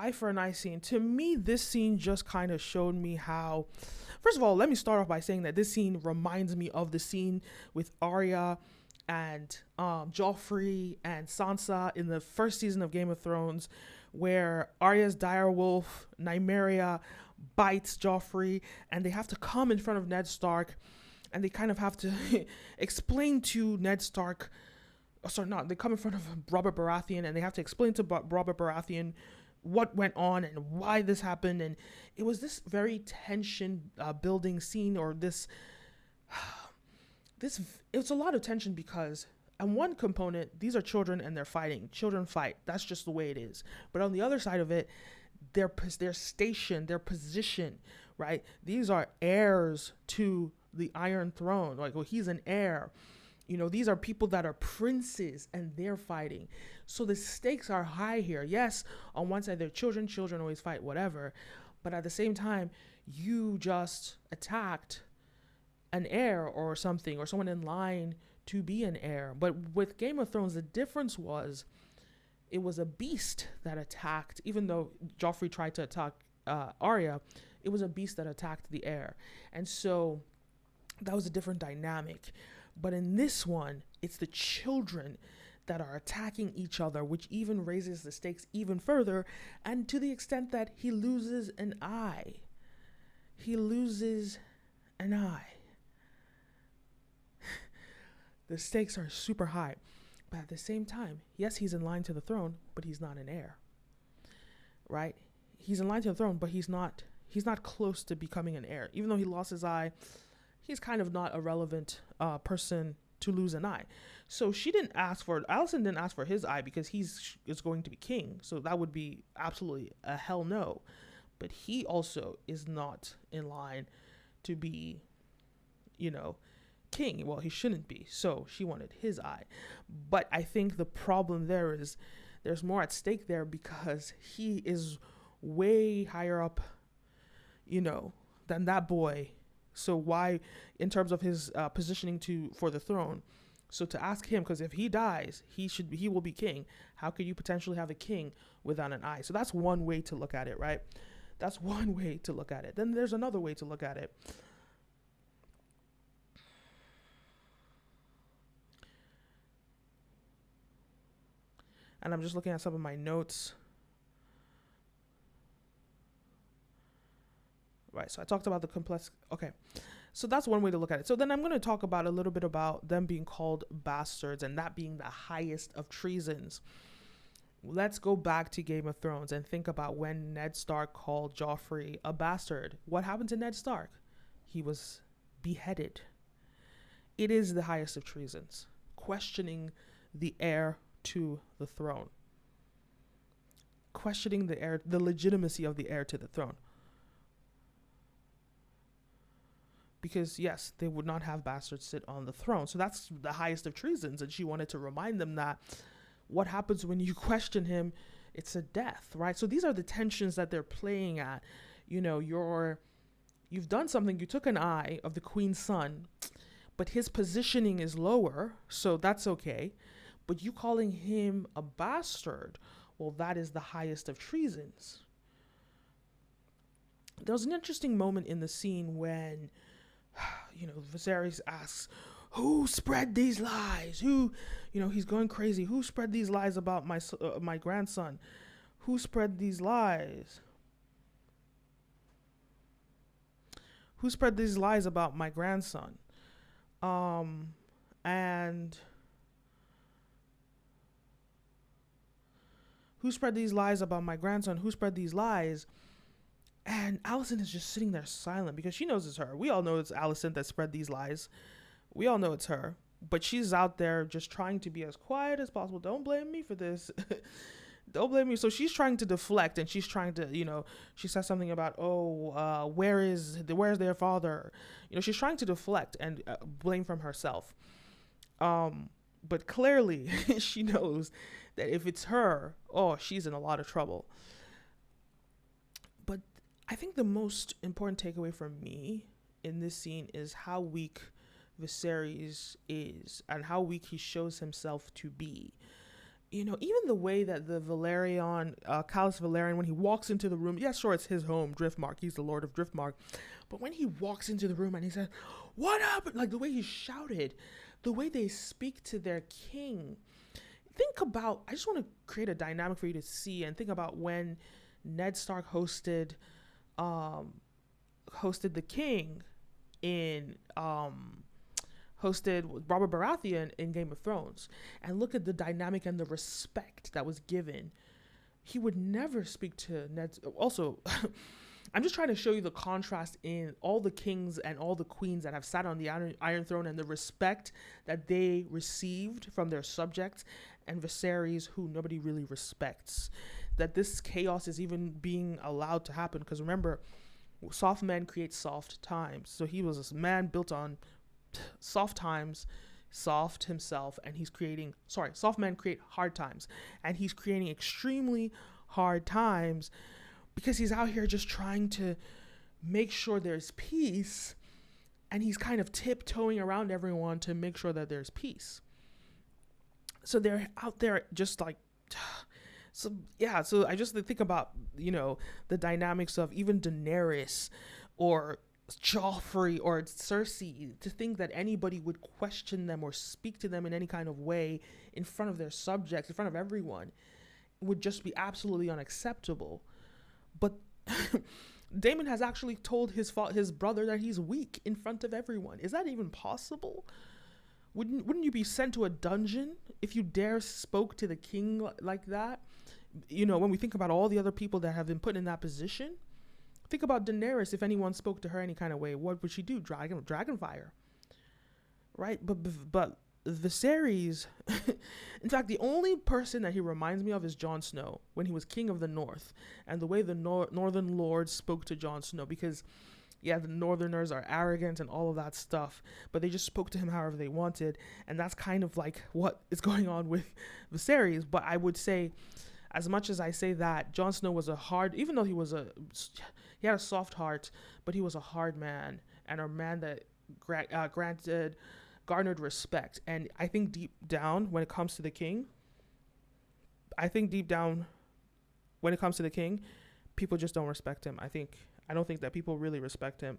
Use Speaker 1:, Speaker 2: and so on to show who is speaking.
Speaker 1: eye for an eye scene. To me, this scene just kind of showed me how. First of all, let me start off by saying that this scene reminds me of the scene with Arya and Joffrey and Sansa in the first season of Game of Thrones, where Arya's direwolf Nymeria bites Joffrey, and they have to come in front of Ned Stark, and they kind of have to explain to Ned Stark. Oh, sorry, not they come in front of Robert Baratheon, and they have to explain to Robert Baratheon what went on and why this happened. And it was this very tension building scene, or this it's a lot of tension because on one component, these are children and they're fighting. Children fight. That's just the way it is. But on the other side of it, their station, their position, right? These are heirs to the Iron Throne. Like, well, he's an heir. You know, these are people that are princes and they're fighting. So the stakes are high here. Yes, on one side, they're children. Children always fight, whatever. But at the same time, you just attacked an heir or something, or someone in line to be an heir. But with Game of Thrones, the difference was it was a beast that attacked, even though Joffrey tried to attack Arya, it was a beast that attacked the heir. And so that was a different dynamic. But in this one, it's the children that are attacking each other, which even raises the stakes even further, and to the extent that he loses an eye. He loses an eye. The stakes are super high. But at the same time, yes, he's in line to the throne, but he's not an heir. Right? He's in line to the throne, but he's not close to becoming an heir. Even though he lost his eye, he's kind of not a relevant person to lose an eye. So Alicent didn't ask for his eye because is going to be king. So that would be absolutely a hell no. But he also is not in line to be, king. Well, he shouldn't be. So she wanted his eye. But I think the problem there is there's more at stake there because he is way higher up, than that boy. So why, in terms of his positioning for the throne, so to ask him, because if he dies, he will be king. How could you potentially have a king without an eye? So that's one way to look at it, right? That's one way to look at it. Then there's another way to look at it. And I'm just looking at some of my notes. Right, so I talked about the complex. Okay, so that's one way to look at it. So then I'm going to talk about a little bit about them being called bastards and that being the highest of treasons. Let's go back to Game of Thrones and think about when Ned Stark called Joffrey a bastard. What happened to Ned Stark? He was beheaded. It is the highest of treasons, questioning the heir to the throne, questioning the legitimacy of the heir to the throne. Because, yes, they would not have bastards sit on the throne. So that's the highest of treasons. And she wanted to remind them that what happens when you question him, it's a death, right? So these are the tensions that they're playing at. You've done something. You took an eye of the queen's son, but his positioning is lower, so that's okay. But you calling him a bastard, well, that is the highest of treasons. There was an interesting moment in the scene when Viserys asks, who spread these lies? Who, he's going crazy. Who spread these lies about my grandson? Who spread these lies? Who spread these lies about my grandson? And who spread these lies about my grandson? Who spread these lies? And Alicent is just sitting there silent because she knows it's her. We all know it's Alicent that spread these lies. We all know it's her. But she's out there just trying to be as quiet as possible. Don't blame me for this. Don't blame me. So she's trying to deflect, and she's trying to, she says something about, where's their father? She's trying to deflect and blame from herself. But clearly she knows that if it's her, she's in a lot of trouble. But I think the most important takeaway for me in this scene is how weak Viserys is and how weak he shows himself to be. even the way that the Valerian, Callus Valerian, when he walks into the room, yeah, sure, it's his home, Driftmark. He's the Lord of Driftmark. But when he walks into the room and he says, "What happened?" Like the way he shouted, the way they speak to their king. Think about, I just want to create a dynamic for you to see and think about when Ned Stark hosted the king in hosted Robert Baratheon in Game of Thrones, and look at the dynamic and the respect that was given. He would never speak to Ned. Also, I'm just trying to show you the contrast in all the kings and all the queens that have sat on the Iron Throne and the respect that they received from their subjects, and Viserys, who nobody really respects. That this chaos is even being allowed to happen, because remember, soft men create soft times. So he was a man built on soft times, soft himself, and soft men create hard times, and he's creating extremely hard times because he's out here just trying to make sure there's peace, and he's kind of tiptoeing around everyone to make sure that there's peace. So they're out there just like, so yeah, so I just think about, the dynamics of even Daenerys or Joffrey or Cersei, to think that anybody would question them or speak to them in any kind of way in front of their subjects, in front of everyone, would just be absolutely unacceptable. But Daemon has actually told his brother that he's weak in front of everyone. Is that even possible? Wouldn't you be sent to a dungeon if you dare spoke to the king like that? When we think about all the other people that have been put in that position, think about Daenerys. If anyone spoke to her any kind of way, what would she do? Dragon fire, right? But Viserys, in fact, the only person that he reminds me of is Jon Snow when he was king of the North, and the way the Northern lords spoke to Jon Snow, because yeah, the Northerners are arrogant and all of that stuff, but they just spoke to him however they wanted, and that's kind of like what is going on with Viserys. But I would say, as much as I say that, Jon Snow was even though he had a soft heart, but he was a hard man, and a man that garnered respect. And I think deep down, when it comes to the king, people just don't respect him. I don't think that people really respect him.